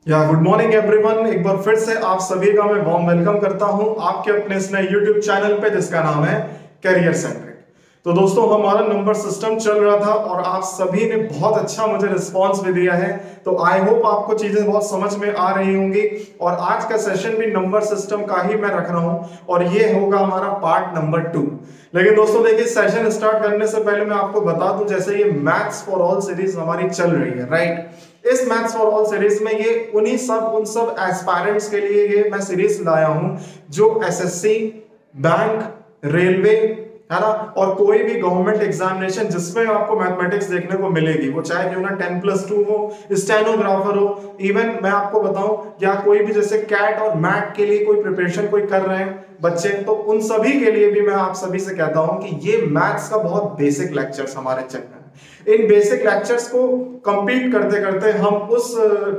Good morning everyone. एक बार फिर से आप सभी का मैं वार्म वेलकम करता हूं आपके अपने इस नए यूट्यूब चैनल पे जिसका नाम है करियर सेंट्रिक। तो दोस्तों, हमारा नंबर सिस्टम चल रहा था और आप सभी ने बहुत अच्छा मुझे रिस्पांस भी दिया है। तो आई होप आपको चीजें बहुत समझ में आ रही होंगी। और आज का सेशन भी नंबर सिस्टम का ही मैं रख रहा हूं और ये होगा हमारा पार्ट नंबर 2। लेकिन दोस्तों देखिए, सेशन स्टार्ट करने से पहले मैं आपको बता दूं, जैसे ये मैथ्स फॉर ऑल सीरीज हमारी चल रही है, राइट। इस मैथ्स फॉर ऑल सीरीज में ये उन सब एस्पायरेंट्स के लिए ये मैं सीरीज लाया हूं जो एसएससी, बैंक, रेलवे, है ना, और कोई भी गवर्नमेंट एग्जामिनेशन जिसमें आपको मैथमेटिक्स देखने को मिलेगी, वो चाहे क्यों ना 10+2 हो, स्टेनोग्राफर हो, इवन मैं आपको बताऊं या कोई भी जैसे कैट और मैट के लिए कोई प्रिपरेशन कोई कर रहे हैं बच्चे, तो उन सभी के लिए भी मैं आप सभी से कहता हूं कि ये मैथ्स का बहुत बेसिक लेक्चर्स हमारे चल रहे हैं। इन बेसिक लेक्चर्स को कंप्लीट करते करते हम उस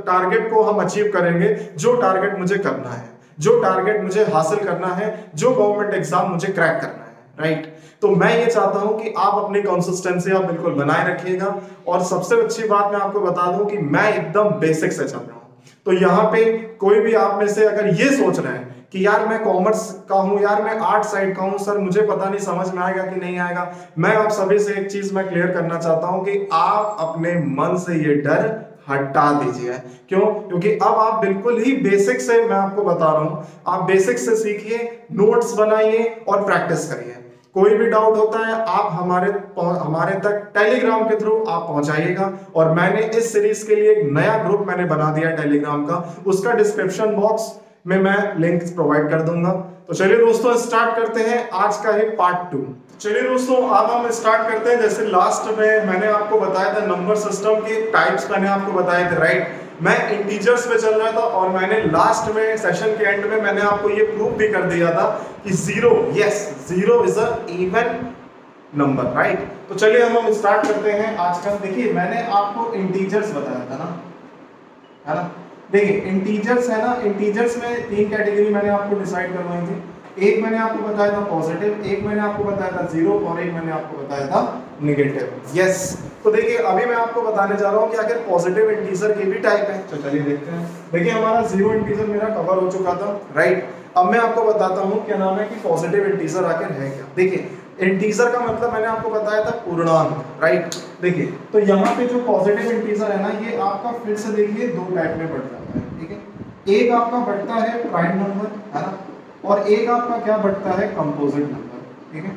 टारगेट को हम अचीव करेंगे जो टारगेट मुझे करना है, जो टारगेट मुझे हासिल करना है, जो गवर्नमेंट एग्जाम मुझे क्रैक करना है, राइट। तो मैं ये चाहता हूं कि आप अपनी कंसिस्टेंसी आप बिल्कुल बनाए रखिएगा। और सबसे अच्छी बात मैं आपको बता दूं कि मैं एकदम बेसिक से चल रहा हूं। तो यहाँ पे कोई भी आप में से अगर ये सोच रहे हैं कि यार मैं कॉमर्स का हूं, यार मैं आर्ट साइड का हूं, सर मुझे पता नहीं समझ में आएगा कि नहीं आएगा, मैं आप सभी से एक चीज मैं क्लियर करना चाहता हूं कि आप अपने मन से ये डर हटा दीजिए। क्यों? क्योंकि अब आप बिल्कुल ही बेसिक से, मैं आपको बता रहा हूं, आप बेसिक से सीखिए, नोट्स बनाइए और प्रैक्टिस करिए। कोई भी डाउट होता है आप हमारे तक टेलीग्राम के थ्रू आप पहुंचाइएगा। और मैंने इस सीरीज के लिए एक नया ग्रुप मैंने बना दिया टेलीग्राम का, उसका डिस्क्रिप्शन बॉक्स में मैं लिंक प्रोवाइड कर दूंगा। तो चलिए दोस्तों, स्टार्ट करते हैं आज का ही पार्ट 2। चलिए दोस्तों, अब हम स्टार्ट करते हैं। जैसे लास्ट में मैंने आपको बताया था नंबर सिस्टम के टाइप्स मैंने आपको बताए थे, राइट। मैं इंटीजर्स पे चल रहा था और मैंने लास्ट में सेशन के एंड में मैंने आपको ये प्रूव भी कर दिया था कि zero is a even number, right. तो चलिए हम स्टार्ट करते हैं आज का। देखिए, मैंने आपको इंटीजर्स बताया था ना, है ना। देखिए इंटीजर्स है ना, इंटीजर्स में 3 कैटेगरी मैंने आपको डिसाइड करवाई थी। एक मैंने आपको बताया था पॉजिटिव, एक मैंने आपको बताया था जीरो, और एक मैंने आपको बताया था नेगेटिव। यस। तो देखिए अभी मैं आपको बताने जा रहा हूं कि आखिर पॉजिटिव इंटीजर के भी टाइप है। तो चलिए देखते हैं। देखिए हमारा जीरो इंटीजर मेरा कवर हो चुका था, राइट। अब मैं आपको बताता हूं क्या नाम है कि पॉजिटिव इंटीजर आखिर है क्या। देखिए इंटीजर का मतलब मैंने आपको बताया था पूर्णांक, राइट। देखिए तो यहाँ पे जो पॉजिटिव इंटीजर है ना, ये आपका फिर से देखिए 2 टाइप में बढ़ जाता है, ठीक है। एक आपका बढ़ता है प्राइम नंबर, है ना, और एक आपका क्या बढ़ता है, कंपोजिट नंबर, ठीक है,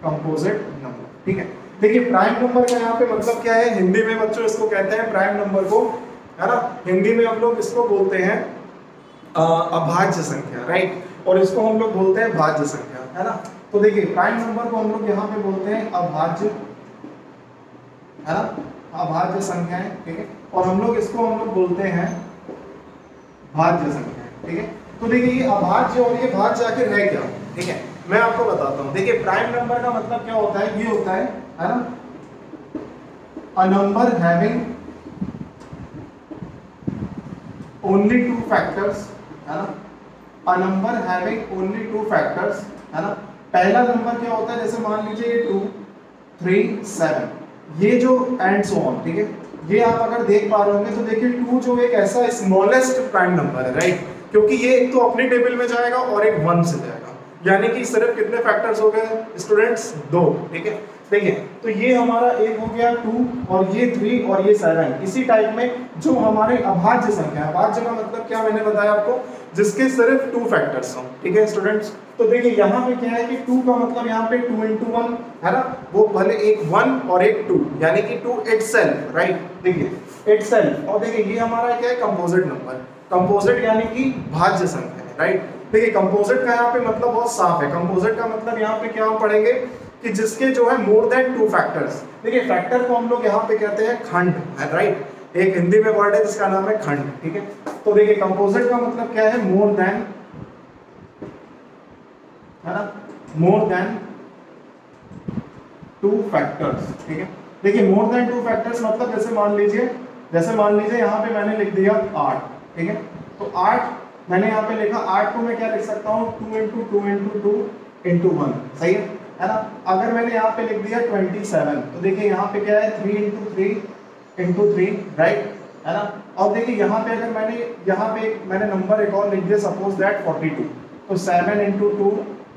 कंपोजिट नंबर, ठीक है। देखिए प्राइम नंबर का यहाँ पे मतलब क्या है, हिंदी में बच्चों इसको कहते हैं प्राइम नंबर को, है ना, हिंदी में हम लोग इसको बोलते हैं अभाज्य संख्या, राइट। और इसको हम लोग बोलते हैं भाज्य संख्या, है ना। तो देखिए प्राइम नंबर को हम लोग यहाँ पे बोलते हैं अभाज्य, है ना, अभाज्य संख्याएं, ठीक है। और हम लोग बोलते हैं भाज्य संख्याएं, ठीक है। तो देखिए ये अभाज्य और ये भाज्य आखिर है क्या, ठीक है, मैं आपको बताता हूं। देखिए प्राइम नंबर का मतलब क्या होता है, ये होता है ना, a number having only 2 factors, है ना, a number having only 2 factors, है ना। पहला नंबर क्या होता है, जैसे मान लीजिए ये 2, 3, 7, ये जो एंड सो ऑन, ठीक है। ये आप अगर देख पा रहे होंगे तो देखिए 2 जो एक ऐसा स्मॉलेस्ट प्राइम नंबर है, राइट, क्योंकि ये एक तो अपनी टेबल में जाएगा और एक 1 से जाएगा, यानी कि सिर्फ कितने फैक्टर्स हो गए स्टूडेंट्स, 2, ठीक है। देखिए तो ये हमारा एक हो गया 2 और ये 3 और ये 7। इसी टाइप में जो हमारे अभाज्य संख्या, अभाज्य का मतलब क्या मैंने बताया आपको, जिसके सिर्फ 2 फैक्टर्स हों, ठीक है स्टूडेंट्स। तो देखिए यहाँ पे क्या है कि 2 का मतलब यहाँ पे 2 into 1, है ना, वो भले एक 1 और एक 2, यानी कि 2 itself, राइट। देखिए itself, और देखिए ये हमारा क्या है, कंपोजिट नंबर, कंपोजिट यानी कि भाज्य संख्या है, राइट। देखिए कंपोजिट का यहाँ पे मतलब बहुत साफ है। कंपोजिट का मतलब यहाँ पे क्या हम पढ़ेंगे कि जिसके जो है मोर देन 2 फैक्टर्स। देखिए फैक्टर को हम लोग यहाँ पे कहते हैं खंड, राइट। एक हिंदी में वर्ड है जिसका नाम है खंड, ठीक है। तो देखिए कंपोजिट का मतलब क्या है, मोर देन, है ना, मोर देन 2 फैक्टर्स, ठीक है। देखिए मोर देन 2 फैक्टर्स मतलब जैसे मान लीजिए यहाँ पे मैंने लिख दिया 8, ठीक है। तो 8 मैंने यहाँ पे लिखा, 8 को मैं क्या लिख सकता हूँ, 2 into 2 into 2 into 1, सही है ना। अगर मैंने यहाँ पे लिख दिया 27, तो देखिए यहाँ पे क्या है, 3 into 3 into 3, राइट, है ना। और देखिए यहाँ पे अगर मैंने नंबर एक और लिख दिया, सपोज दैट 42, तो 7 इंटू 2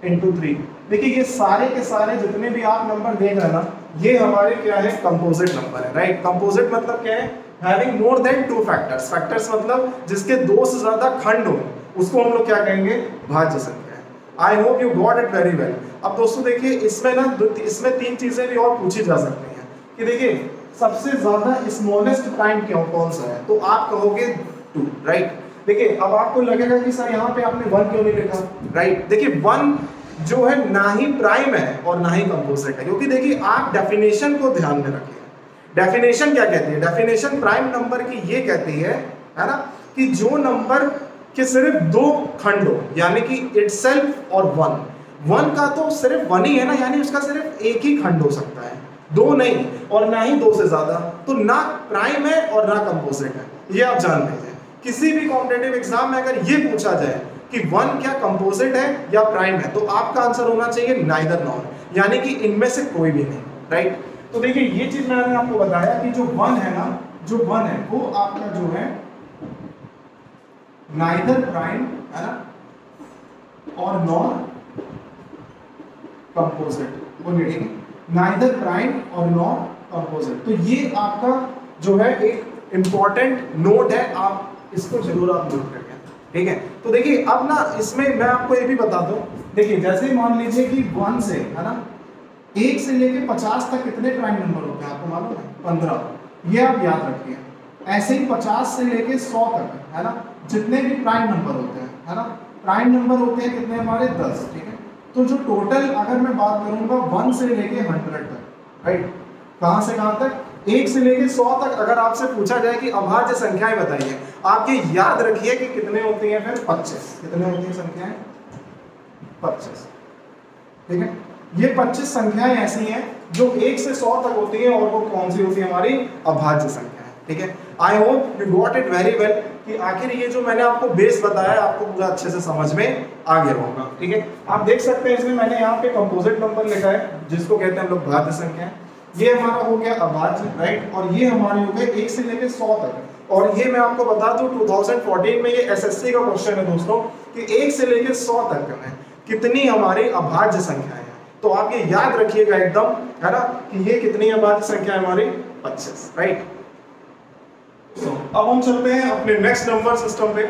इंटू 3। देखिए ये सारे के सारे जितने भी आप नंबर देख रहे हैं ना, ये हमारे क्या है, कंपोजिट नंबर है, राइट। कंपोजिट मतलब क्या है, having more than 2 factors. Factors मतलब जिसके 2 से ज्यादा खंड हो, उसको हम लोग क्या कहेंगे, भाज्य संख्या है। I hope you got it very well. अब दोस्तों देखिए इसमें 3 चीजें भी और पूछी जा सकती हैं कि देखिए सबसे ज्यादा स्मॉलेस्ट प्राइम कौन सा है, तो आप कहोगे 2, राइट। देखिए अब आपको लगेगा कि सर यहाँ पे आपने 1 क्यों नहीं लिखा, राइट। देखिए 1 जो है ना ही प्राइम है और ना ही कंपोजिट है, क्योंकि देखिए आप डेफिनेशन को ध्यान में रखिए। डेफिनेशन क्या कहती है, डेफिनेशन प्राइम नंबर की ये कहती है ना, कि जो नंबर के सिर्फ 2 खंड हो, यानी कि इटसेल्फ और 1 का तो सिर्फ 1 ही है ना, यानी उसका सिर्फ एक ही खंड हो सकता है, 2 नहीं, और ना ही 2 से ज्यादा, तो ना प्राइम है और ना कंपोजिट है। ये आप जान लीजिए। किसी भी कॉम्पिटिटिव एग्जाम में अगर ये पूछा जाए कि 1 क्या कंपोजिट है या प्राइम है, तो आपका आंसर होना चाहिए नाइदर नॉर, यानी कि इनमें से कोई भी नहीं, राइट। तो देखिए ये चीज मैंने आपको बताया कि जो 1 है ना, जो 1 है वो आपका जो है नाइदर प्राइम है ना, और नॉर कंपोजिट, वो लिखेंगे नाइदर प्राइम और नॉर कंपोजिट। तो ये आपका जो है एक इंपॉर्टेंट नोट है, आप इसको जरूर आप नोट करें, ठीक है। तो देखिए अब ना इसमें मैं आपको ये भी बता दूं, देखिए जैसे मान लीजिए कि 1 से है ना 1 से लेके 50 तक कितने प्राइम नंबर होते हैं आपको मालूम है, 15। ये आप याद रखिए। ऐसे ही 50 से लेके 100 तक है ना, जितने भी प्राइम नंबर होते हैं है ना, प्राइम नंबर होते हैं कितने हमारे, 10, ठीक है। तो जो टोटल अगर मैं बात करूंगा 1 से लेके 100 तक, राइट, कहां से कहां तक, 1 से लेके 100 तक अगर आपसे पूछा जाए कि अभाज्य संख्याएं बताइए, आप ये याद रखिए कि कितने होती हैं, फिर 25। कितने होती हैं संख्याएं, 25, ठीक है। ये 25 संख्याएं ऐसी हैं जो 1 से 100 तक होती हैं, और वो कौन सी होती है, हमारी अभाज्य संख्याएं, ठीक है। I hope you got it very well, कि आखिर ये जो मैंने आपको बेस बताया आपको पूरा अच्छे से समझ में आ गया होगा, ठीक है। आप देख सकते हैं इसमें मैंने यहाँ पे कंपोजिट नंबर लिखा है, जिसको कहते हैं हम लोग भाज्य संख्या। ये हमारा हो गया अभाज्य, राइट, और ये हमारे हो गए 1 से लेकर 100 तक। और ये मैं आपको बता दूं 2014 में ये एसएससी का क्वेश्चन है दोस्तों, कि 1 से लेकर 100 तक में कितनी हमारी अभाज्य संख्याएं हैं। तो आप ये याद रखिएगा एकदम, है ना, कि ये कितनी अभाज्य संख्या है हमारी, 25, राइट। अब हम चलते हैं अपने नेक्स्ट नंबर सिस्टम पे।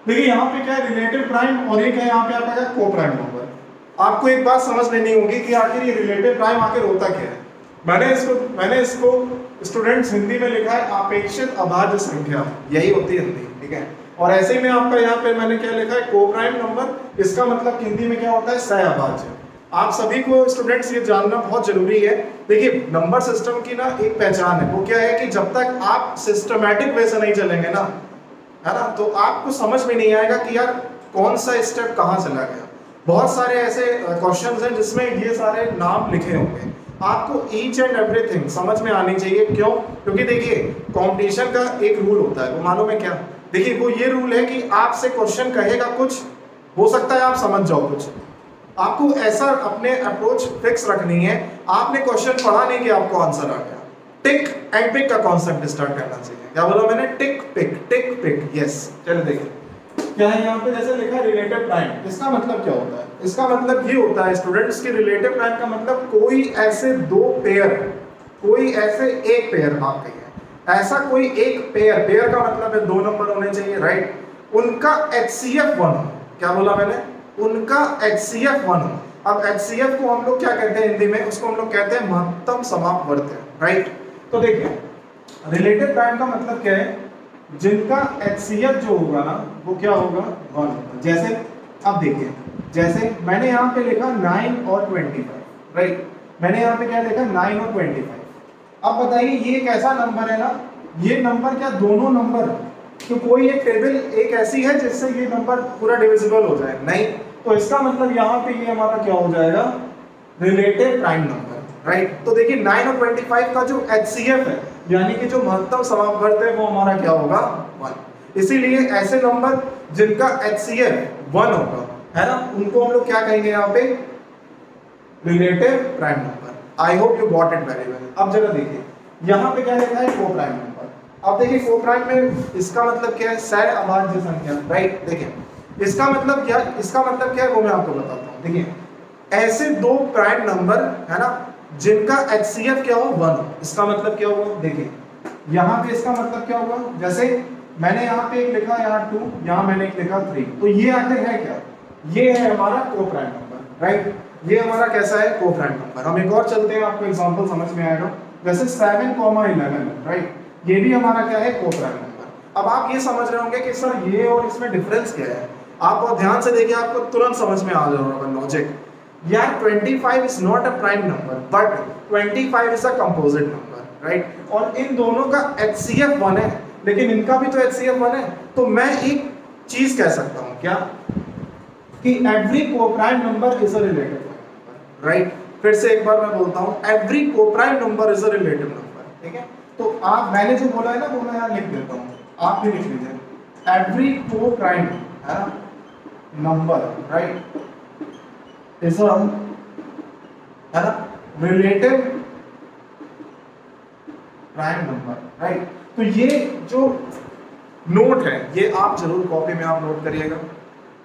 देखिए यहाँ पे क्या है, रिलेटिव प्राइम, और एक है यहाँ पे आपका क्या, को प्राइम नंबर। आपको एक बात समझ लेनी होगी कि आखिर ये रिलेटिव प्राइम आखिर होता क्या है। मैंने इसको स्टूडेंट्स हिंदी में लिखा है अपेक्षित अभाज्य संख्या, यही होती है हिंदी, ठीक है। और ऐसे ही में आपका यहाँ पे मैंने क्या लिखा है, को प्राइम नंबर, इसका मतलब हिंदी में क्या होता है, सह अभाज्य। आप सभी को स्टूडेंट्स ये जानना बहुत जरूरी है। देखिए नंबर सिस्टम की ना एक पहचान है, वो क्या है कि जब तक आप सिस्टमैटिक वे से नहीं चलेंगे ना, है ना, तो आपको समझ में नहीं आएगा कि यार कौन सा स्टेप कहाँ चला गया। बहुत सारे ऐसे क्वेश्चंस हैं जिसमें ये सारे नाम लिखे होंगे, आपको ईच एंड एवरीथिंग समझ में आनी चाहिए। क्यों? क्योंकि देखिए कंपटीशन का एक रूल होता है, वो मालूम है क्या? देखिए वो ये रूल है कि आपसे क्वेश्चन कहेगा कुछ, हो सकता है आप समझ जाओ कुछ, आपको ऐसा अपने अप्रोच फिक्स रखनी है। आपने क्वेश्चन पढ़ा नहीं कि आपको आंसर आ गया, टिक एंड पिक का कॉन्सेप्ट स्टार्ट करना चाहिए। क्या बोला मैंने? टिक पिक, यस। चलिए देखिए क्या है यहाँ पे, जैसे लिखा रिलेटिव प्राइम, इसका मतलब क्या होता है? इसका मतलब ये होता है स्टूडेंट्स की रिलेटिव प्राइम का मतलब कोई ऐसे दो पेयर, कोई ऐसे एक पेयर, आप कहिए ऐसा कोई एक पेयर का मतलब है 2 नंबर होने चाहिए, राइट, उनका HCF 1 हो। क्या बोला मैंने? उनका HCF 1 हो। अब HCF को हम लोग क्या कहते हैं हिंदी में? उसको हम लोग कहते हैं महत्तम समापवर्त्य, राइट। तो देखिए रिलेटिव प्राइम का मतलब क्या है, जिनका HCF जो होगा ना वो क्या होगा, 1। जैसे अब देखिए, जैसे मैंने यहाँ पे लिखा 9 और 25, राइट, मैंने यहाँ पे क्या लिखा 9 और 25। अब बताइए ये एक ऐसा नंबर है ना, ये नंबर क्या दोनों नंबर, तो कोई एक टेबल एक ऐसी है जिससे ये नंबर पूरा डिविजिबल हो जाए? नहीं। तो इसका मतलब यहाँ पे ये हमारा क्या हो जाएगा, रिलेटिव प्राइम नंबर, राइट। तो देखिए 9 और 25 का जो HCF है, यानी कि जो महत्तम समापवर्त्य है, वो हमारा क्या होगा, 1। इसीलिए ऐसे नंबर जिनका HCF 1 होगा, है ना, उनको हम लोग क्या कहेंगे यहाँ पे, relative prime number. I hope you got it very well. अब जरा देखिए यहाँ पे क्या लिखा है, को प्राइम नंबर। अब देखिए को प्राइम में इसका मतलब क्या है, सह अभाज्य संख्या, राइट। देखिए इसका मतलब क्या है वो मैं आपको बताता हूँ। देखिए ऐसे दो प्राइम नंबर है ना जिनका HCF क्या हो 1 हो, इसका मतलब क्या होगा, देखिए यहाँ पे इसका मतलब क्या होगा, जैसे मैंने यहाँ पे एक लिखा, यहाँ 2, यहाँ मैंने एक लिखा 3, तो ये आखिर है क्या, ये है हमारा को प्राइम नंबर, राइट। ये हमारा कैसा है, को प्राइम नंबर। हम एक और चलते हैं, आपको एग्जांपल समझ में आएगा। जैसे 7,11, राइट, ये भी हमारा क्या है, को प्राइम नंबर। अब आप ये समझ रहे होंगे कि सर ये और इसमें डिफरेंस क्या है। आप बहुत ध्यान से देखिए, आपको तुरंत समझ में आ जाएगा लॉजिक। यार 25 is not a prime number but 25 is a composite number, right. और इन दोनों का HCF 1 है, लेकिन इनका भी तो HCF 1 है। तो मैं एक चीज कह सकता हूं क्या, कि every coprime number is a relative number, right. फिर से एक बार मैं बोलता हूं, every coprime number is a relative number, ठीक है। तो आप, मैंने जो बोला है ना वो मैं यहाँ लिख देता हूं, आप भी लिख लीजिए। एवरी कोप्राइम है ना नंबर, राइट, इज अ है ना रिलेटिव प्राइम नंबर, राइट। तो ये जो नोट है ये आप जरूर कॉपी में आप नोट करिएगा।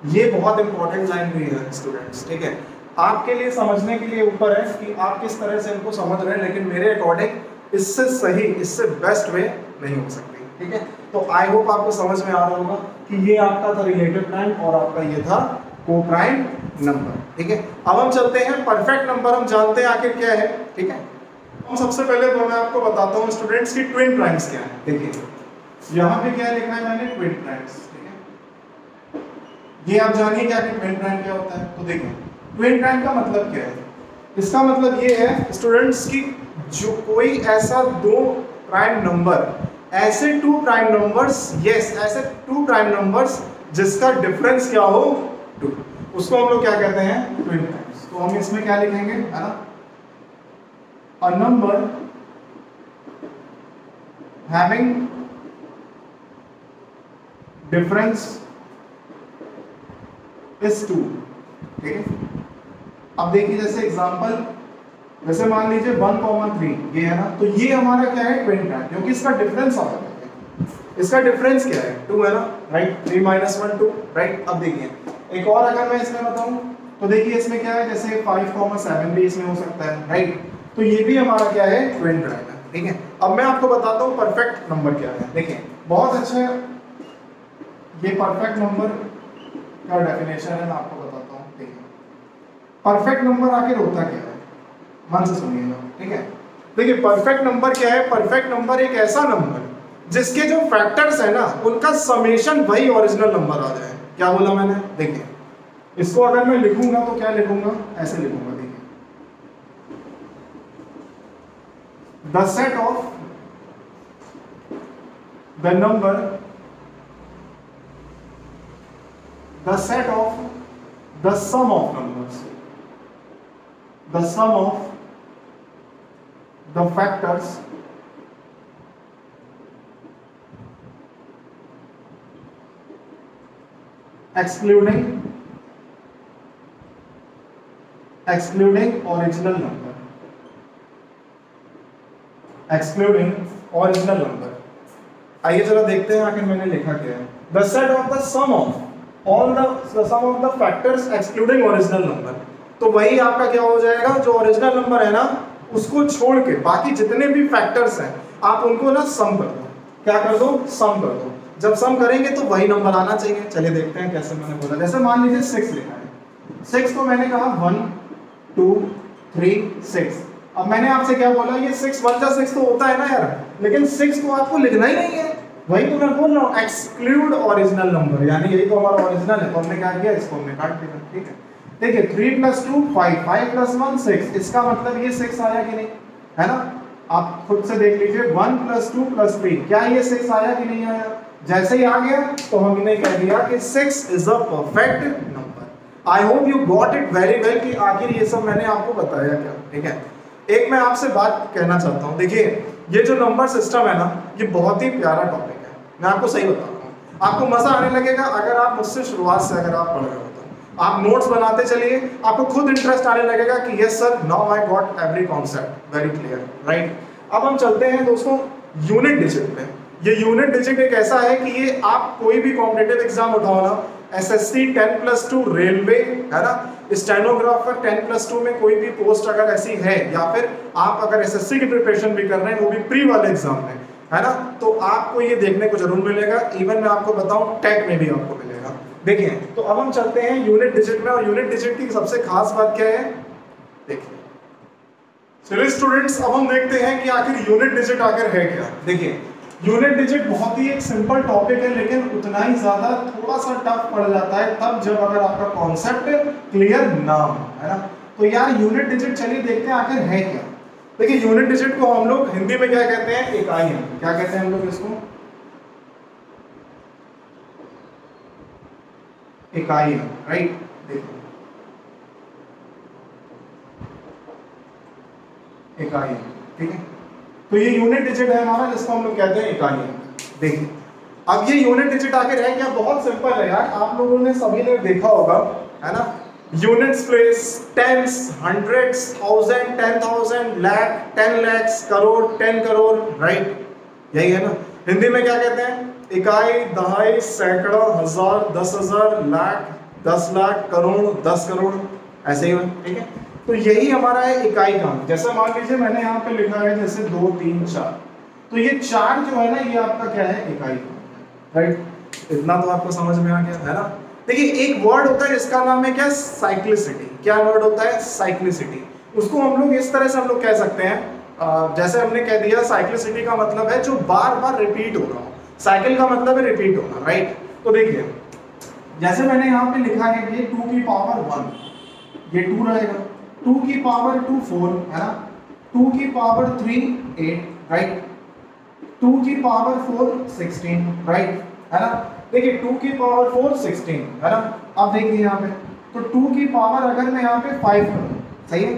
ये बहुत इंपॉर्टेंट लाइन भी है स्टूडेंट्स, ठीक है। आपके लिए समझने के लिए ऊपर है कि आप किस तरह से इनको समझ रहे हैं, लेकिन मेरे अकॉर्डिंग इससे सही, इससे बेस्ट वे नहीं हो सकती, ठीक है। तो आई होप आपको समझ में आ रहा होगा कि ये आपका था रिलेटिव प्राइम और आपका ये था को प्राइम नंबर, ठीक है। अब हम चलते हैं परफेक्ट नंबर, हम जानते हैं आखिर क्या है, ठीक है। हम सबसे पहले तो मैं आपको बताता हूँ स्टूडेंट्स की ट्विन प्राइम्स क्या है। देखिए यहाँ पे क्या लिखा है मैंने, ट्विन प्राइम्स, ठीक है। ये आप जानिए क्या कि ट्विन प्राइम क्या होता है। तो देखिए ट्विन प्राइम का मतलब क्या है, इसका मतलब ये है स्टूडेंट्स की जो कोई ऐसा दो प्राइम नंबर, ऐसे टू प्राइम नंबर्स, यस ऐसे टू प्राइम नंबर्स जिसका डिफरेंस क्या हो 2, उसको हम लोग क्या कहते हैं, ट्विन प्राइम्स। तो हम इसमें क्या लिखेंगे, है ना, a number having difference is 2, ठीक है। अब देखिए जैसे एग्जांपल, जैसे मान लीजिए 1,3 ये है ना, तो ये हमारा क्या है, ट्विन प्राइम, क्योंकि इसका डिफरेंस आ रहा है। इसका डिफरेंस क्या है, 2 है ना, राइट। 3 - 1 2, राइट। अब देखिए एक और अगर मैं इसमें बताऊं तो देखिए इसमें क्या है, जैसे 5,7 भी इसमें हो सकता है, राइट। तो ये भी हमारा क्या है, ट्विन प्राइम है, ठीक है। अब मैं आपको बताता हूँ परफेक्ट नंबर क्या है। देखिए बहुत अच्छा है, ये परफेक्ट नंबर का डेफिनेशन है, मैं आपको बताता हूँ। देखिए परफेक्ट नंबर आखिर होता क्या है, मन से सुनिएगा, ठीक है। देखिए परफेक्ट नंबर क्या है, परफेक्ट नंबर एक ऐसा नंबर जिसके जो फैक्टर्स है ना उनका समेशन वही ओरिजिनल नंबर आ जाए। क्या बोला मैंने, देखिए इसको अगर मैं लिखूंगा तो क्या लिखूंगा, ऐसे लिखूंगा। देखिए the set of the number, the set of the sum of numbers, the sum of the factors excluding original number, excluding original number। आइए जरा देखते हैं आखिर मैंने लिखा क्या है। The set of the sum of all the sum of the factors excluding original number। तो वही आपका क्या हो जाएगा, जो ओरिजिनल नंबर है ना उसको छोड़ के बाकी जितने भी फैक्टर्स हैं आप उनको ना सम कर दो। क्या कर दो, सम कर दो। जब सम करेंगे तो वही नंबर आना चाहिए। चलिए देखते हैं कैसे। मैंने बोला जैसे मान लीजिए 6 लिखा है, 6 को मैंने कहा 1 2 3 6। अब मैंने आपसे क्या बोला, ये 6 1 जा 6 तो होता है ना यार, लेकिन 6 को आपको लिखना ही नहीं है। वही तो मैं बोल रहा हूँ, एक्सक्लूड ओरिजिनल नंबर, यानी यही तो हमारा ओरिजिनल है। तो हमने क्या किया, इसको हमने काट दिया, ठीक है। देखिए 3 + 2 5 5 + 1 6, इसका मतलब ये 6 आया कि नहीं, है ना। आप खुद से देख लीजिए 1 + 2 + 3, क्या ये 6 आया कि नहीं आया। जैसे ही आ गया तो हमने कह दिया कि 6 is a perfect number. I hope you got it very well कि आखिर ये सब मैंने आपको बताया क्या, ठीक है। एक मैं आपसे बात कहना चाहता हूँ, देखिए ये जो नंबर सिस्टम है ना, ये बहुत ही प्यारा टॉपिक है। मैं आपको सही बता रहा हूँ, आपको मजा आने लगेगा अगर आप मुझसे शुरुआत से अगर आप पढ़ रहे हो तो। आप नोट्स बनाते चलिए, आपको खुद इंटरेस्ट आने लगेगा कि yes sir, now I got every concept very clear, right. अब हम चलते हैं दोस्तों यूनिट डिजिट पे। ये यूनिट डिजिट एक ऐसा है कि ये आप कोई भी कॉम्पिटिटिव एग्जाम उठाओ ना, एसएससी 10+2 रेलवे है ना, स्टेनोग्राफर 10+2 में कोई भी पोस्ट अगर ऐसी है, या फिर आप अगर एसएससी की प्रिपरेशन भी कर रहे हैं वो भी प्री वाले एग्जाम में है ना, तो आपको ये देखने को जरूर मिलेगा। इवन मैं आपको बताऊं टेक में भी आपको मिलेगा। देखिए तो अब हम चलते हैं यूनिट डिजिट में, और यूनिट डिजिट की सबसे खास बात क्या है, देखिए चलिए स्टूडेंट्स अब हम देखते हैं कि आखिर यूनिट डिजिट आखिर है क्या। देखिए यूनिट डिजिट बहुत ही एक सिंपल टॉपिक है, लेकिन उतना ही ज्यादा थोड़ा सा टफ पड़ जाता है तब जब अगर आपका कॉन्सेप्ट क्लियर ना हो, है ना। तो यार यूनिट डिजिट चलिए देखते हैं आखिर है क्या। देखिए यूनिट डिजिट को हम लोग हिंदी में क्या कहते हैं, इकाई। क्या कहते हैं हम लोग इसको, इकाई, राइट। देखो इकाई, ठीक है। तो ये यूनिट डिजिट है हमारा, जिसको हम लोग कहते हैं इकाई। देखिए अब ये यूनिट डिजिट आखिर है क्या, बहुत सिंपल है यार, आप लोगों ने सभी ने देखा होगा है ना, units place, tens, hundreds, thousand, 10,000, lakh, 10 lakh, crore, 10 crore, right, यही है ना। हिंदी में क्या कहते हैं, इकाई, दहाई, सैकड़ा, हजार, 10,000, लाख, 10 लाख, करोड़, 10 करोड़, ऐसे ही है, ठीक है। तो यही हमारा है इकाई का। जैसे मान लीजिए मैंने यहाँ पे लिखा है जैसे 2, 3, 4, तो ये 4 जो है ना ये आपका क्या है, इकाई, राइट। इतना तो आपको समझ में आ गया है ना। देखिए एक वर्ड होता है जिसका नाम है क्या, साइक्लिसिटी। क्या वर्ड होता है, साइक्लिसिटी। उसको हम लोग इस तरह से हम लोग कह सकते हैं, जैसे हमने कह दिया साइक्लिसिटी का मतलब है जो बार बार रिपीट हो रहा हो, साइकिल का मतलब है रिपीट होना, राइट। तो देखिए जैसे मैंने यहाँ पे लिखा है ये 2 की पावर 1, ये 2 रहेगा, 2 की पावर 2 4 है ना, 2 की पावर 3 8, राइट, 2 की पावर 4 16, राइट, है ना। देखिए 2 की पावर 4 16 है ना। अब देखिए यहाँ पे तो 2 की पावर अगर मैं यहाँ पे 5 करूँ, सही है,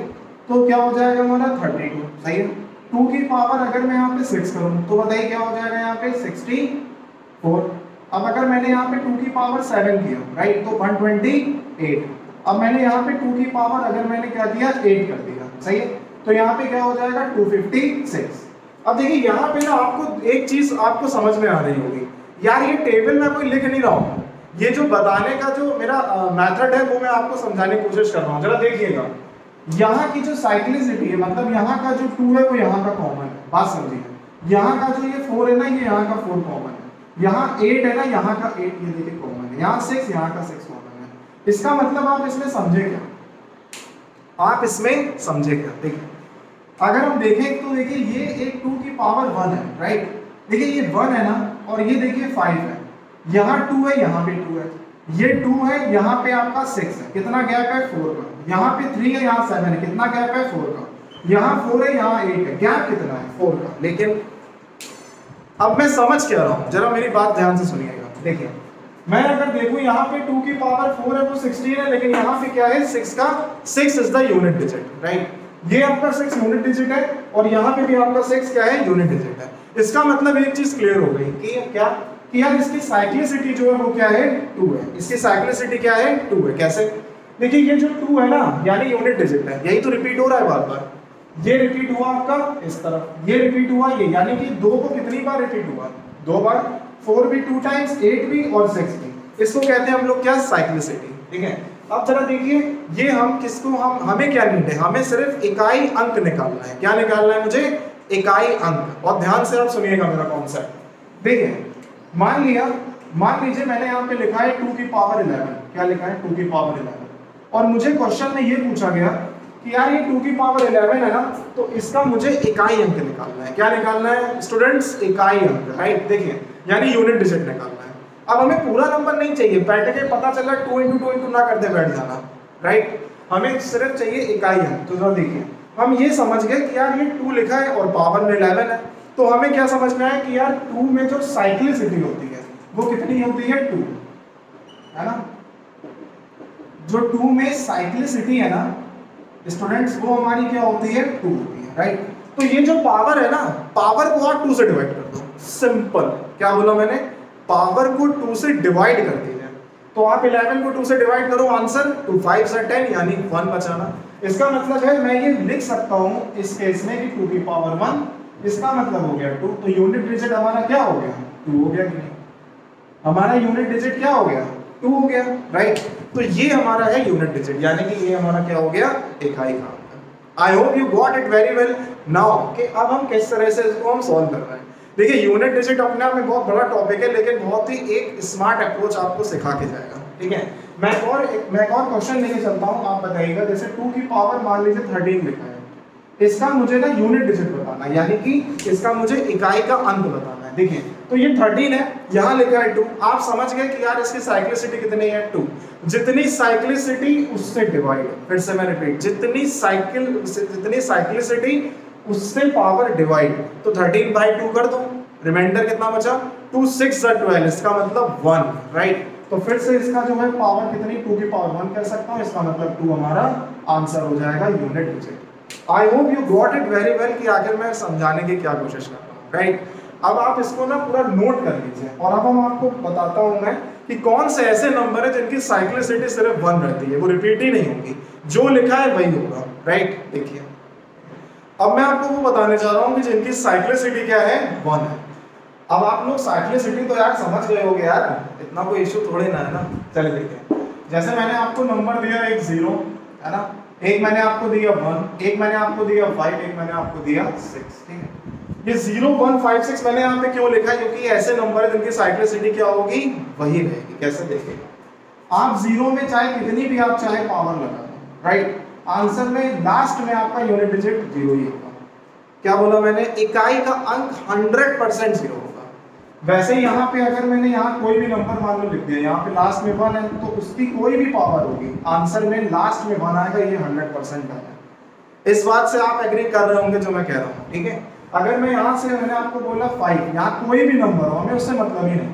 तो क्या हो जाएगा हमारा 32, सही है। 2 की पावर अगर मैं यहाँ पे 6 करूँ तो बताइए क्या हो जाएगा यहाँ पे 64। अब अगर मैंने यहाँ पे 2 की पावर 7 किया, राइट, तो 128। अब मैंने यहाँ पे 2 की पावर अगर मैंने क्या किया 8 कर दिया, सही है, तो यहाँ पे क्या हो जाएगा 256। अब देखिए यहाँ पे ना आपको एक चीज आपको समझ में आ रही होगी यार, ये टेबल में कोई लिख नहीं रहा हूँ, ये जो बताने का जो मेरा मेथड है वो मैं आपको समझाने की कोशिश कर रहा हूँ। जरा देखिएगा यहाँ की जो साइक्लिसिटी है, मतलब यहाँ का जो 2 है वो यहाँ का कॉमन है, बात समझिए। यहाँ का जो ये 4 है ना, ये यहाँ का 4 कॉमन है, यहाँ 8 है ना, यहाँ का 8 ये देखिए कॉमन है, यहाँ 6, यहाँ का 6 कॉमन है। इसका मतलब आप इसमें समझे क्या, आप इसमें समझे क्या। देखिए अगर हम देखें तो देखिए ये एक 2 की पावर 1 है, राइट। देखिए ये 1 है ना, और ये देखिए 5 है, यहाँ 2 है, यहाँ पे 2 है, ये 2 है, यहाँ पे आपका 6 है, कितना गैप है 4 का, यहाँ पे 3 है, यहाँ 7 है, कितना गैप है 4 का, यहाँ 4 है, यहाँ 8 है, गैप कितना है 4 का। लेकिन अब मैं समझ क्या रहा हूँ, जरा मेरी बात ध्यान से सुनिएगा। देखिए मैं अगर देखूं यहाँ पे 2 की पावर 4 है वो 16 है, लेकिन यहाँ पे क्या है 6 का 6 is the unit digit, right. ये आपका 6 यूनिट डिजिट है, और यहाँ पे भी आपका 6 क्या है, यूनिट डिजिट है। इसका मतलब एक चीज क्लियर हो गई कि क्या, कि यार इसकी साइक्लिसिटी जो है वो क्या है 2 है, इसकी साइक्लिसिटी क्या है 2 है। कैसे, देखिए ये जो 2 है ना यानी यूनिट डिजिट है, यही तो रिपीट हो रहा है बार बार, ये रिपीट हुआ आपका इस तरफ, ये रिपीट हुआ, ये यानी कि 2 को कितनी बार रिपीट हुआ, 2 बार, 4 भी 2 टाइम्स, 8 भी और 6 भी, इसको कहते हैं हम लोग क्या, साइक्लिसिटी, ठीक है। अब जरा देखिए ये हम किसको, हमें क्या नीड है, हमें सिर्फ इकाई अंक निकालना है। क्या निकालना है मुझे, इकाई अंक। और ध्यान से आप सुनिएगा मेरा कॉन्सेप्ट। देखिए मान लीजिए मैंने यहाँ पे लिखा है 2 की पावर 11, क्या लिखा है 2 की पावर 11, और मुझे क्वेश्चन में ये पूछा गया कि यार ये 2 की पावर 11 है ना, तो इसका मुझे इकाई अंक निकालना है। क्या निकालना है स्टूडेंट्स, इकाई अंक, राइट। देखिए यानी यूनिट डिजिट निकालना है। अब हमें पूरा नंबर नहीं चाहिए, बैठ के पता चला 2 × 2 × ना करते बैठ जाना, राइट। हमें सिर्फ चाहिए इकाई अंक। तो जरा देखिए हम ये समझ गए कि यार ये 2 लिखा है और पावर में 11 है, तो हमें क्या समझ में आया कि यार 2 में जो साइक्लिसिटी होती है वो कितनी होती है 2, है ना। जो 2 में साइक्लिसिटी है ना स्टूडेंट्स, वो हमारी क्या होती है 2 होती है, राइट। तो ये जो पावर है ना, पावर को आप 2 से डिवाइड कर दो, सिंपल। क्या बोला मैंने, पावर को 2 से डिवाइड कर दीजिए। तो आप 11 को 2 से डिवाइड करो, आंसर 2 5 से 10 यानी 1 बचाना। इसका मतलब है मैं ये लिख सकता हूं इस केस में कि 2 की पावर 1 इसका मतलब हो गया 2। तो यूनिट डिजिट हमारा क्या हो गया, 2 हो गया कि नहीं? हमारा यूनिट डिजिट क्या हो गया, 2 हो गया, राइट। तो ये हमारा है यूनिट डिजिट, यानी कि ये हमारा क्या हो गया, इकाई का अंक। I hope you got it very well now कि अब हम किस तरह से इसको हम सॉल्व कर रहे हैं। देखिए यूनिट डिजिट अपने आप में बहुत बड़ा टॉपिक है, लेकिन बहुत ही एक स्मार्ट अप्रोच आपको सिखा के जाएगा, ठीक है। मैं एक और क्वेश्चन लेके चलता हूँ, आप बताइएगा। जैसे 2 की पावर मान लीजिए 13 लिखा है, इसका मुझे ना यूनिट डिजिट बताना है, यानी कि इसका मुझे इकाई का अंक बताना है। देखिए तो ये 13 है, यहाँ लिखा है 2। आप समझ गए कि यार इसकी साइक्लिसिटी कितनी है, 2। जितनी साइक्लिसिटी उससे डिवाइड, फिर से मैं रिपीट, जितनी साइक्लिसिटी उससे पावर डिवाइड, तो 13/2 कर दो, रिमाइंडर कितना बचा, 2 6 12, इसका मतलब 1, राइट। तो फिर से इसका जो है पावर कितनी, 2 की पावर 1 कर सकता हूँ, इसका मतलब 2 हमारा आंसर हो जाएगा unit digit. I hope you got it very well कि आखिर मैं समझाने की क्या कोशिश कर रहा हूँ, राइट। अब आप इसको ना पूरा नोट कर लीजिए, और अब हम आपको बताता हूँ मैं कि कौन से ऐसे नंबर है जिनकी साइक्लिसिटी सिर्फ 1 रहती है, वो रिपीट ही नहीं होगी, जो लिखा है वही होगा, राइट। देखिए अब मैं आपको वो बताने जा रहा हूँ कि जिनकी साइक्लिसिटी क्या है, 1 है। अब आप लोग साइक्लिसिटी तो यार समझ गए होगे यार, इतना कोई इश्यू थोड़े ना है ना। चलिए देखते हैं, जैसे मैंने आपको नंबर दिया एक 0 है ना, एक मैंने आपको दिया 1, एक मैंने आपको दिया 5, एक मैंने आपको दिया 6, ठीक है। ये 0 1 5 6 मैंने यहाँ पे क्यों लिखा है, क्योंकि ऐसे नंबर है जिनकी साइक्लिसिटी क्या होगी, वही रहेगी। कैसे देखिएगा, आप 0 में चाहे कितनी भी आप चाहे पावर लगा दो, राइट, आंसर में लास्ट में आपका यूनिट डिजिट 0 ही होगा। क्या बोला मैंने, इकाई का अंक 100% 0 होगा। वैसे यहाँ पे अगर मैंने यहाँ कोई भी नंबर मान लो लिख दिया, यहाँ पे लास्ट में 1 है, तो उसकी कोई भी पावर होगी, आंसर में लास्ट में 1 आएगा, ये 100% का है। इस बात से आप एग्री कर रहे होंगे जो मैं कह रहा हूँ, ठीक है। अगर मैं यहाँ से, मैंने आपको बोला 5, यहाँ कोई भी नंबर हो, हमें उससे मतलब ही नहीं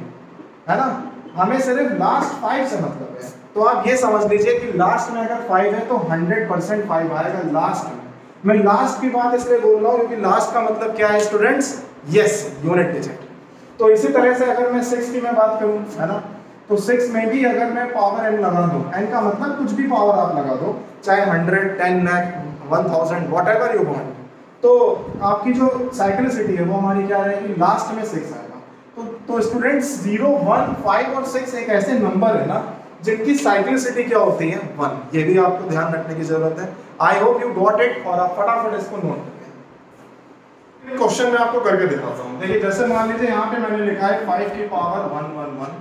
है ना, हमें सिर्फ लास्ट 5 से मतलब है। तो आप ये समझ लीजिए कि लास्ट में अगर 5 है तो 100% 5 आएगा लास्ट में। मैं लास्ट की बात इसलिए बोल रहा हूँ क्योंकि लास्ट का मतलब क्या है स्टूडेंट्स, यस, यूनिट डिजिट। तो इसी तरह से अगर मैं 6 की मैं बात करूँ, है ना, तो 6 में भी अगर मैं पावर n लगा दूँ, n का मतलब कुछ भी पावर आप लगा दो, चाहे 100, 10 लाख, 1000, व्हाटएवर यू वांट, तो आपकी जो साइक्लिसिटी है वो हमारी क्या रहेगी, लास्ट में 6 आएगा। तो स्टूडेंट्स 0 1 5 और 6 एक ऐसे नंबर है ना जिनकी साइक्लिसिटी क्या होती है, 1। ये भी आपको ध्यान रखने की जरूरत है। I hope you got it, और आप फटाफट इसको नोट करें। क्वेश्चन मैं आपको करके दिखाता हूँ। देखिए जैसे मान लीजिए यहाँ पे मैंने लिखा है 5 की पावर 111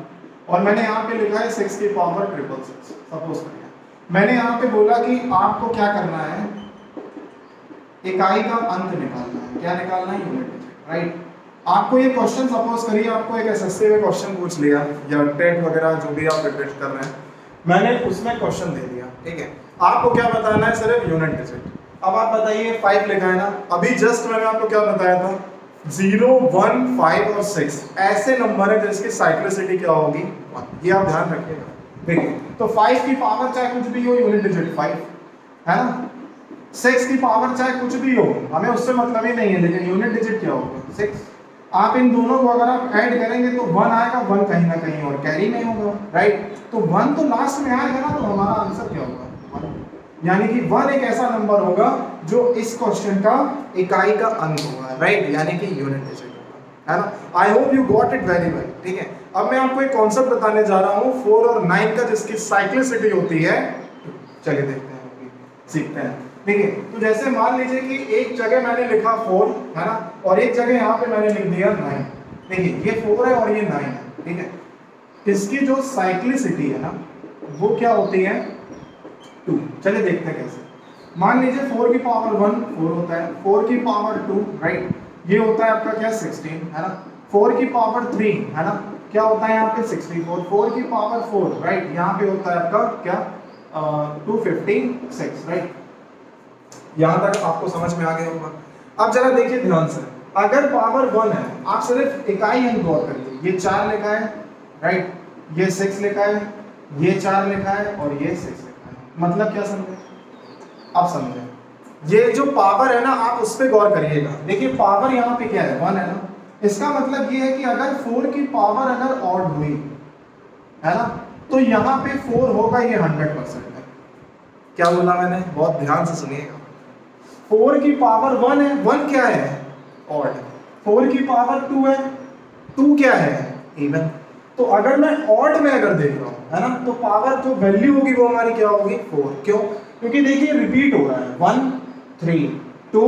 और मैंने यहाँ पे लिखा है 6 की पावर 666। सपोज करिए मैंने यहाँ पे बोला कि आपको क्या करना है, इकाई का अंक निकालना है। क्या निकालना है, यूनिट डिजिट, राइट। आपको ये क्वेश्चन सपोज करिए आपको एक एसएससी में क्वेश्चन पूछ लिया या टेट वगैरह जो भी आप प्रिपेयर कर रहे हैं, मैंने उसमें क्वेश्चन दे दिया, ठीक है। आपको क्या बताना है, सिर्फ यूनिट डिजिट। अब आप बताइए 5 लिखा है ना, अभी जस्ट मैंने आपको क्या बताया था, 0 1 5 और 6 ऐसे नंबर है जिसकी साइक्लिसिटी क्या होगी, 1। ये आप ध्यान रखिएगा। देखिए तो 5 की पावर चाहे कुछ भी हो, यूनिट डिजिट 5 है ना, 6 की पावर चाहे कुछ भी हो, हमें उससे मतलब ही नहीं है, लेकिन यूनिट डिजिट क्या होगा, 6। आप इन दोनों को अगर आप ऐड करेंगे तो 1 आएगा, 1 कहीं ना कहीं और कैरी नहीं होगा, राइट। तो 1 तो लास्ट में आएगा ना, तो हमारा आंसर क्या होगा, 1। यानी कि 1 एक ऐसा नंबर होगा जो इस क्वेश्चन का इकाई का अंक होगा, राइट, यानी कि यूनिट डिजिट होगा, है ना। I hope you got it very well, ठीक है। अब मैं आपको एक कॉन्सेप्ट बताने जा रहा हूँ 4 और 9 का, जिसकी साइक्लिसिटी होती है। चलिए देखते हैं, सीखते हैं, ठीक है। तो जैसे मान लीजिए कि एक जगह मैंने लिखा 4 है ना, और एक जगह यहाँ पे मैंने लिख दिया 9। देखिए ये 4 है और ये 9 है, ठीक है। इसकी जो साइक्लिसिटी है ना वो क्या होती है, 2। चलिए देखते हैं कैसे। मान लीजिए 4 की पावर 1 4 होता है, 4 की पावर 2, राइट, ये होता है आपका क्या 16 है ना, 4 की पावर 3 है ना, क्या होता है यहाँ पे 64, 4 की पावर 4, राइट, यहाँ पे होता है आपका क्या 256, राइट। यहाँ तक आपको समझ में आ गया होगा। अब जरा देखिए ध्यान से, अगर पावर 1 है, आप सिर्फ इकाई अंक गौर करिए, ये 4 लिखा है, राइट, ये 6 लिखा है, ये 4 लिखा है और ये 6 लिखा है, मतलब क्या समझे, आप समझे। ये जो पावर है ना आप उस पर गौर करिएगा। देखिए पावर यहाँ पे क्या है, 1 है ना, इसका मतलब ये है कि अगर 4 की पावर अगर ऑड हुई है ना, तो यहाँ पे 4 होगा, ये 100% है। क्या बोला मैंने, बहुत ध्यान से सुनिएगा। 4 की पावर 1 है, 1 क्या है, ऑड है, 4 की पावर 2 है, 2 क्या है इवन। तो अगर मैं ऑड में अगर देख रहा हूँ है ना, तो पावर जो वैल्यू होगी वो हमारी क्या होगी 4। क्यों? क्योंकि देखिए रिपीट हो रहा है 1 3 2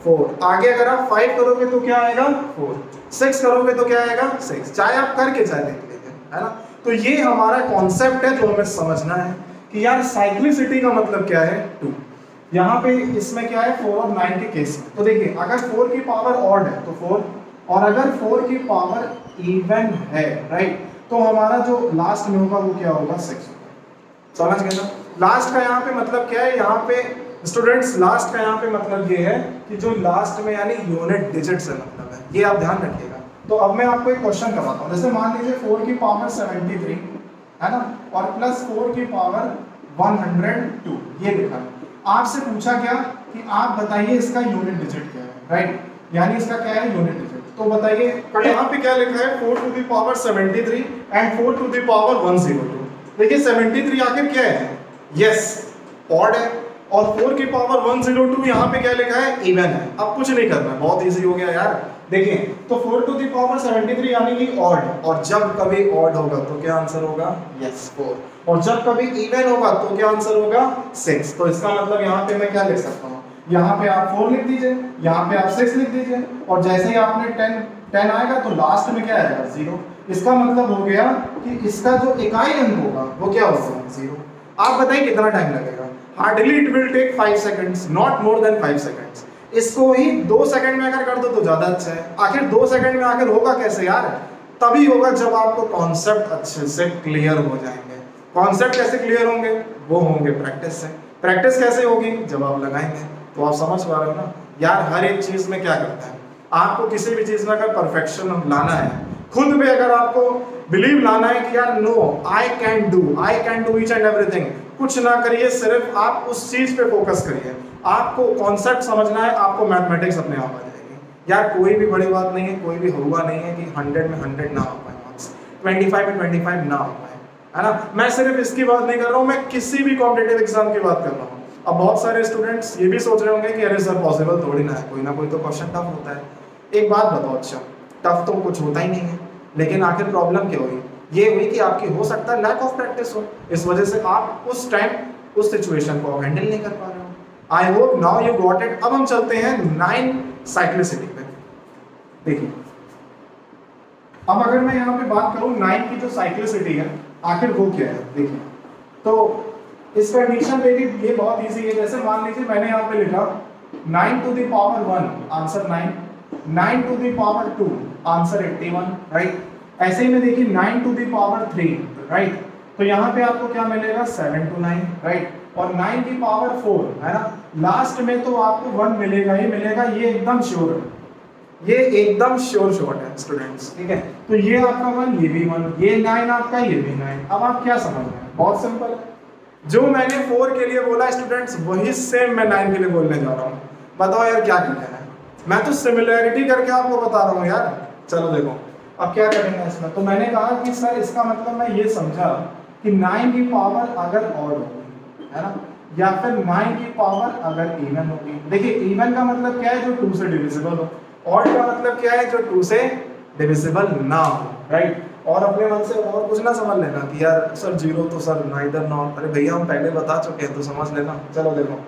4। आगे अगर आप 5 करोगे तो क्या आएगा 4, 6 करोगे तो क्या आएगा 6, चाहे आप करके चाहे देख लीजिए है ना। तो ये हमारा कॉन्सेप्ट है जो हमें समझना है कि यार साइक्लिसिटी का मतलब क्या है 2। यहाँ पे इसमें क्या है 4 और 9 के केस में। तो देखिए अगर 4 की पावर ऑड है तो 4, और अगर 4 की पावर इवन है राइट, तो हमारा जो लास्ट में होगा वो क्या होगा 6 होगा। समझ गए ना? लास्ट का यहाँ पे मतलब क्या है, यहाँ पे स्टूडेंट्स लास्ट का यहाँ पे मतलब ये है कि जो लास्ट में यानी यूनिट डिजिट से मतलब है, ये आप ध्यान रखिएगा। तो अब मैं आपको एक क्वेश्चन करवाता हूँ। जैसे मान लीजिए 4 की पावर 73 है ना, और प्लस 4 की पावर 102 ये लिखा। आपसे पूछा क्या कि आप बताइए इसका यूनिट डिजिट क्या है राइट, यानी इसका क्या है यूनिट डिजिट। तो बताइए यहाँ पे क्या लिखा है 4 to the power 73 and 4 to the power 102। देखिए 73 आखिर क्या है, यस ऑड है, और 4 की पावर 102 यहाँ पे क्या लिखा है इवन है। अब कुछ नहीं करना, बहुत इजी हो गया यार। देखिए तो 4 टू द पावर 73 यानी कि ऑड, और जब कभी ऑड होगा तो क्या आंसर होगा यस 4, और जब कभी इवन होगा तो क्या आंसर होगा 6। तो इसका मतलब यहाँ पे मैं क्या लिख सकता हूँ, यहाँ पे आप 4 लिख दीजिए, यहाँ पे आप 6 लिख दीजिए, और जैसे ही आपने 10 आएगा तो लास्ट में क्या आएगा 0। इसका मतलब हो गया कि इसका जो इकाई अंक होगा वो क्या होगा 0। आप बताइए कितना टाइम लगेगा, hardly it will take 5 seconds, not more than 5 seconds. इसको ही 2 सेकंड में अगर कर दो तो ज्यादा अच्छा है। आखिर 2 सेकंड में आखिर होगा कैसे यार, तभी होगा जब आपको कॉन्सेप्ट अच्छे से क्लियर हो जाएंगे। कॉन्सेप्ट कैसे क्लियर होंगे, वो होंगे प्रैक्टिस से। प्रैक्टिस कैसे होगी, जब आप लगाएंगे। तो आप समझ पा रहे हो ना यार, हर एक चीज में क्या करता है, आपको किसी भी चीज में अगर परफेक्शन लाना है, खुद पे अगर आपको बिलीव लाना है कि यार no I can do each and everything, कुछ ना करिए, सिर्फ आप उस चीज पे फोकस करिए। आपको कॉन्सेप्ट समझना है, आपको मैथमेटिक्स अपने आप आ जाएगी यार। कोई भी बड़ी बात नहीं है, कोई भी हुआ नहीं है कि 100 में 100 ना हो पाए मार्क्स, 25 में 25 ना हो पाए, है ना। मैं सिर्फ इसकी बात नहीं कर रहा हूँ, मैं किसी भी कॉम्पिटिटिव एग्जाम की बात कर रहा हूँ। अब बहुत सारे स्टूडेंट्स ये भी सोच रहे होंगे कि अरे सर पॉसिबल थोड़ी ना है, कोई ना कोई तो क्वेश्चन टफ होता है। एक बात बताओ, अच्छा टफ तो कुछ होता ही नहीं है, लेकिन आखिर प्रॉब्लम क्या हुई, ये हुई कि आपकी हो सकता है लैक ऑफ प्रैक्टिस हो, इस वजह से आप उस टाइम उस सिचुएशन को हैंडल नहीं कर पा रहे हो। I hope now you got it. अब हम चलते हैं 9 साइक्लिसिटी पे। देखिए अब अगर मैं यहाँ पे बात करूँ 9 की जो साइक्लिसिटी है आखिर वो क्या है, देखिए तो इस कंडीशन पे भी ये बहुत इजी है। जैसे मान लीजिए मैंने यहाँ पे लिखा 9 to the power 1 answer 9, 9 to the power 2 answer 81 right. ऐसे ही में देखिए 9 टू द पावर 3 राइट, तो यहाँ पे आपको क्या मिलेगा 7 to 9 राइट, और 9 की पावर 4 है ना, लास्ट में तो आपको 1 मिलेगा ही मिलेगा, ये एकदम श्योर है, ये एकदम श्योर शॉट है स्टूडेंट्स, ठीक है। तो ये आपका 1, ये भी 1, ये 9 आपका, ये भी 9। अब आप क्या समझ रहे हैं, बहुत सिंपल है। जो मैंने 4 के लिए बोला स्टूडेंट्स, वही सेम मैं 9 के लिए बोलने जा रहा हूँ। बताओ यार क्या करना है, मैं तो सिमिलैरिटी करके आपको बता रहा हूँ यार। चलो देखो अब क्या करेंगे इसमें। तो मैंने कहा कि सर इसका मतलब मैं ये समझा कि 9 की पावर अगर ऑड होगी है ना, या फिर 9 की पावर अगर इवन होगी। देखिए इवन का मतलब क्या है, जो 2 से डिविजिबल हो, ऑड का मतलब क्या है, जो 2 से डिविजिबल ना हो राइट। और अपने मन से और कुछ ना समझ लेना कि यार सर 0 तो सर नाइदर नॉट, अरे भैया हम पहले बता चुके हैं तो समझ लेना। चलो देखो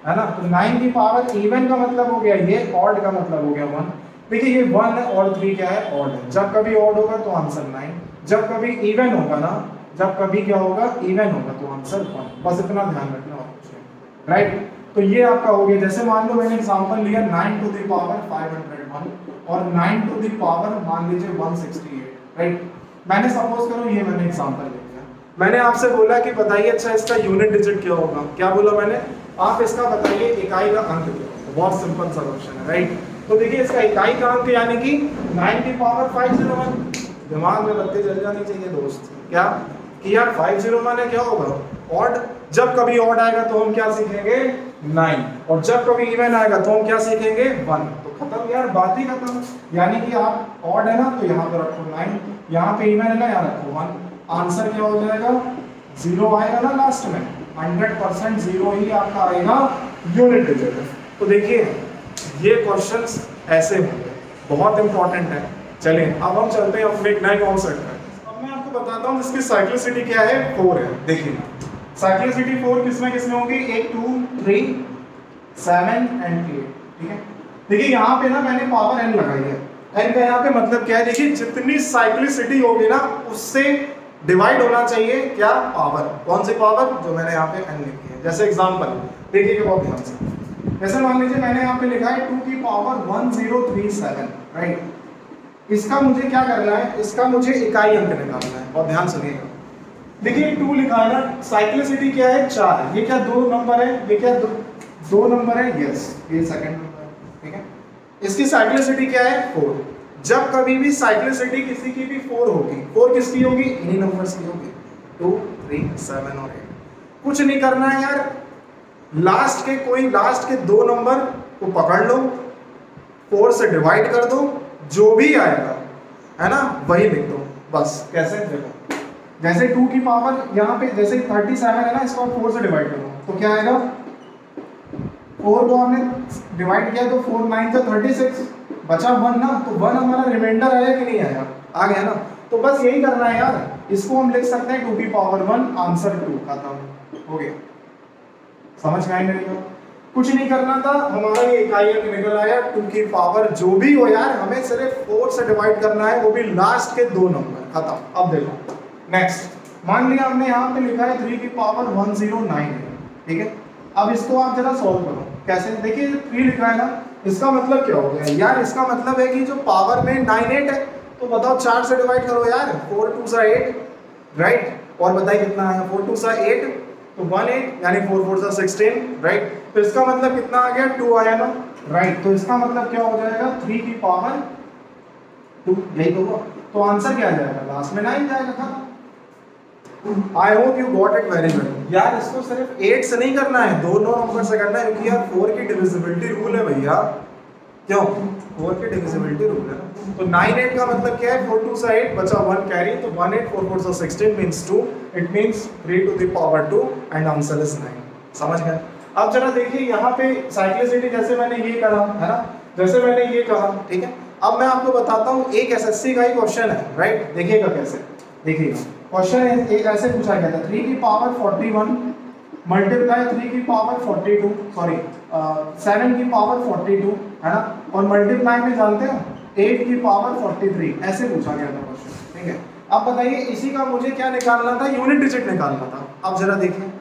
है ना, तो 9 की पावर इवन का मतलब हो गया ये, ऑड का मतलब हो गया 1। देखिए ये 1 और 3 क्या है, ऑड है। जब कभी ऑड होगा तो आंसर 9, जब कभी इवन होगा ना, जब कभी क्या होगा इवन होगा तो आंसर 1। बस इतना ध्यान रखना और कुछ नहीं राइट। तो ये आपका हो गया। जैसे मान लो मैंने एग्जांपल लिया 9 टू द पावर 501 और 9 टू द पावर मान लीजिए 168 राइट। मैंने सपोज करो ये मैंने एग्जांपल ले लिया, मैंने आपसे बोला कि बताइए अच्छा इसका यूनिट डिजिट क्या होगा। क्या बोला मैंने, आप इसका बताइए इकाई का अंक क्या होगा। बहुत सिंपल सा क्वेश्चन है राइट। तो देखिए इसका इकाई का अंक यानी कि 9 की पावर 501। दिमाग में बत्ती जल जानी चाहिए दोस्त, क्या कि यार 501 है, क्या होगा ऑड। जब कभी ऑड आएगा तो हम क्या सीखेंगे 9, और जब कभी इवन आएगा तो हम क्या सीखेंगे 1। तो खत्म यार, बात ही खत्म। यानी कि आप ऑड है ना तो यहाँ पे रखो 9, यहाँ पे इवन है ना यहाँ रखो 1। आंसर क्या हो जाएगा 0 आएगा ना लास्ट में, 100% 0 ही आपका आएगा यूनिट डिजिट। तो देखिए ये क्वेश्चंस ऐसे होंगे। बहुत इंपॉर्टेंट है। चलिए अब हम चलते हैं अपने एक नए कॉन्सेप्ट पर। अब मैं आपको बताता हूँ जिसकी साइक्लिसिटी क्या है, 4 है। देखिए साइक्लिसिटी 4 किसमें होगी, 1 2 3 7 एंड 8, ठीक है। देखिए यहाँ पे ना मैंने पावर n लगाई है। n का यहाँ पे मतलब क्या है, देखिए जितनी साइक्लिसिटी होगी ना उससे डिवाइड होना चाहिए क्या, पावर। कौन सी पावर, जो मैंने यहाँ पे n लिखी है। जैसे एग्जांपल देखिएगा बहुत ध्यान से, जैसे मान लीजिए मैंने यहाँ पे लिखा है 2 की पावर 1037, राइट। इसका मुझे क्या करना है, इसका मुझे इकाई अंक निकालना है। और ध्यान सुनिएगा, देखिए 2 लिखा है ना, साइक्लिसिटी क्या है 4, ये क्या 2 नंबर है, ये क्या 2 नंबर है, यस ये सेकंड नंबर है, ठीक है। इसकी साइक्लिसिटी क्या है 4। जब कभी भी साइक्लिसिटी किसी की भी 4 होगी, 4 किसकी होगी, इन्हीं नंबर्स की होगी, 2 3 7 और 8। कुछ नहीं करना है यार, लास्ट के 2 नंबर को पकड़ लो, 4 से डिवाइड कर दो, जो भी आएगा है ना वही लिख दो बस। कैसे, देखो जैसे 2 की पावर यहाँ पे जैसे 37 है ना, इसको 4 से डिवाइड करो तो क्या आएगा, 4 को हमने डिवाइड किया तो 4 9 तो 36, बचा 1 ना, तो 1 हमारा रिमाइंडर आया कि नहीं आया, आ गया ना। तो बस यही करना है यार, इसको हम लिख सकते हैं 2 की पावर 1 आंसर 2, खत्म हो गया। समझ में आई मेरी बात? कुछ नहीं करना था, हमारा ये इकाई अंक निकल आया 2 की पावर जो भी हो यार, हमें सिर्फ 4 से डिवाइड करना है, वो भी लास्ट के 2 नंबर, खत्म। अब देखो नेक्स्ट, मान लिया हमने यहाँ पे लिखा है 3 की पावर 109 है, ठीक है। अब इसको आप जरा सॉल्व करो, कैसे, देखिए 3 लिखा है ना, इसका मतलब क्या हो गया यार, इसका मतलब है कि जो पावर में 9 8 है, तो बताओ 4 से डिवाइड करो यार, 4 2 सा 8, राइट। और बताइए कितना है, 4 2 सा 8, तो 1 8 यानी 4 4 सा 16, राइट। तो इसका मतलब कितना आ गया, 2 आया ना, राइट। तो इसका मतलब क्या हो जाएगा, 3 की पावर 2, यही तो हुआ। तो आंसर क्या आ जाएगा, लास्ट में 9 जाएगा, खत्म। I hope you got it very well. यार इसको सिर्फ 8 से नहीं करना है, दोनों नंबर से करना है, क्योंकि यार 4 की डिविजिबिलिटी रूल है भैया, क्यों, 4 की डिविजिबिलिटी रूल है ना। तो 9 8 का मतलब क्या है, 4 2 सा 8, बचा 1 कैरी, तो 1 8 4 4 सा 16 means 2, it means 3 to the power 2 and answer is 9। समझ गए? अब जरा देखिए यहाँ पे साइक्लिसिटी जैसे मैंने ये कहा है ना, जैसे मैंने ये कहा, ठीक है। अब मैं आपको बताता हूँ, एक एसएससी का ही क्वेश्चन है, राइट। देखिएगा कैसे, देखिएगा क्वेश्चन एक ऐसे पूछा गया था, 3 की पावर 41 मल्टीप्लाई 3 की पावर 42, सॉरी 7 की पावर 42 है ना, और मल्टीप्लाई में जानते हैं 8 की पावर 43, ऐसे पूछा गया था क्वेश्चन, ठीक है। अब बताइए इसी का मुझे क्या निकालना था, यूनिट डिजिट निकालना था। अब जरा देखिए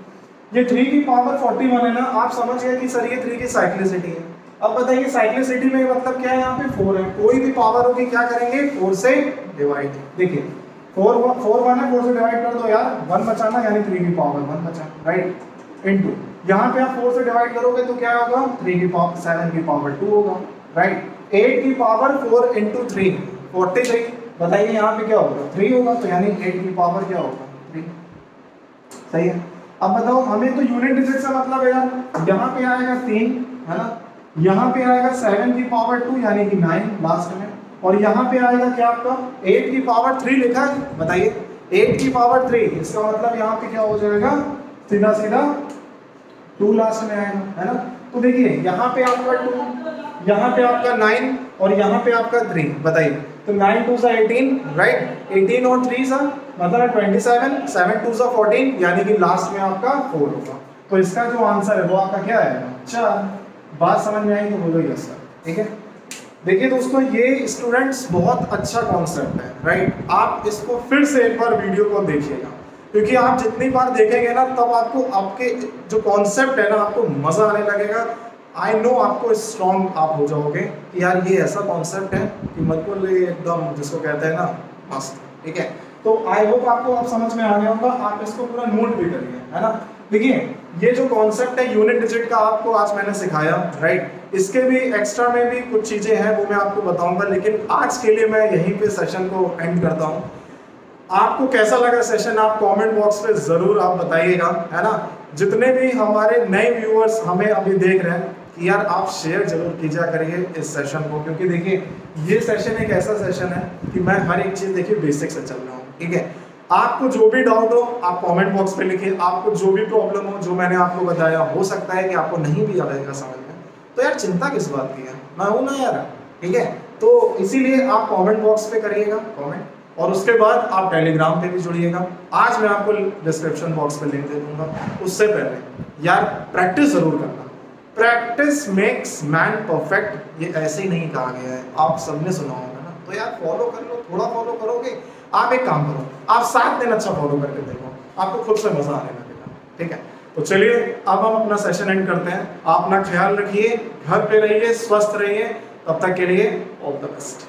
ये 3 की पावर 41 है ना, आप समझ गए कि सर ये 3 की साइक्लिसिटी है। अब बताइए साइक्लिसिटी में मतलब क्या है, यहाँ पे 4 है, कोई भी पावर होगी क्या करेंगे, 4 से डिवाइड। देखिए 4 1 है, 4 से डिवाइड कर दो यार, 1 बचाना यानी 3 की पावर 1 बचा, राइट। इनटू यहाँ पे आप 4 से डिवाइड करोगे तो क्या होगा, 3 की पावर 7 की पावर 2 होगा, राइट। 8 की पावर 4 इंटू 3 43, बताइए यहाँ पे क्या होगा, 3 होगा, तो यानी 8 की पावर क्या होगा, 3। सही है। अब बताओ हमें तो यूनिट डिजिट से मतलब है यार, यहाँ पे आएगा 3 है ना, यहाँ पे आएगा 7 की पावर 2 यानी कि 9 लास्ट में, और यहाँ पे आएगा क्या आपका 8 की पावर 3 लिखा है, बताइए 8 की पावर 3, इसका मतलब यहाँ पे क्या हो जाएगा, सीधा सीधा 2 लास्ट में आएगा, है ना। तो देखिए यहाँ पे आपका 2, यहाँ पे आपका 9 और यहाँ पे आपका 3, बताइए तो 9 2 सा 18, राइट। 18 और 3 सा मतलब 27, 7 2 सा 14, यानी कि लास्ट में आपका 4 होगा। तो इसका जो आंसर है वो आपका क्या आएगा, 4। बात समझ में आई तो बोलो यस सर, ठीक है। देखिए दोस्तों ये स्टूडेंट्स बहुत अच्छा कॉन्सेप्ट है, राइट। आप इसको फिर से एक बार वीडियो को देखिएगा, क्योंकि आप जितनी बार देखेंगे ना तब आपको आपके जो कॉन्सेप्ट है ना आपको मजा आने लगेगा। आई नो आपको स्ट्रॉन्ग आप हो जाओगे कि यार ये ऐसा कॉन्सेप्ट है कि मतलब ये एकदम जिसको कहते हैं ना मस्त, ठीक है। तो आई होप आपको अब समझ में आ गया होगा, आप इसको पूरा नोट भी करिए, है ना। देखिए ये जो कॉन्सेप्ट है यूनिट डिजिट का आपको आज मैंने सिखाया, राइट। इसके भी एक्स्ट्रा में भी कुछ चीजें हैं वो मैं आपको बताऊंगा, लेकिन आज के लिए मैं यहीं पे सेशन को एंड करता हूं। आपको कैसा लगा सेशन आप कमेंट बॉक्स पे जरूर आप बताइएगा, है ना। जितने भी हमारे नए व्यूअर्स हमें अभी देख रहे हैं कि यार आप शेयर जरूर कीजिए करिए इस सेशन को, क्योंकि देखिए ये सेशन एक ऐसा सेशन है कि मैं हर एक चीज देखिए बेसिक से चल रहा हूँ, ठीक है। आपको जो भी डाउट हो आप कमेंट बॉक्स पे लिखिए, आपको जो भी प्रॉब्लम हो जो मैंने आपको बताया, हो सकता है कि आपको नहीं भी आएगा समझ में, तो यार चिंता किस बात की है, मैं हूं ना यार, ठीक है, तो इसीलिए आप कमेंट बॉक्स पे करिएगा कमेंट, और उसके बाद आप टेलीग्राम पे भी जुड़िएगा। आज मैं आपको डिस्क्रिप्शन बॉक्स पे लिंक दे दूंगा। उससे पहले यार प्रैक्टिस जरूर करना, प्रैक्टिस मेक्स मैन परफेक्ट, ये ऐसे ही नहीं कहा गया है, आप सबने सुना होगा ना, तो यार फॉलो कर लो, थोड़ा फॉलो करोगे। आप एक काम करो, आप 7 दिन अच्छा फॉलो करके देखो, आपको खुद से मजा आने लगेगा। ठीक है, तो चलिए अब हम अपना सेशन एंड करते हैं। आप अपना ख्याल रखिए, घर पे रहिए, स्वस्थ रहिए, तब तक के लिए ऑल द बेस्ट।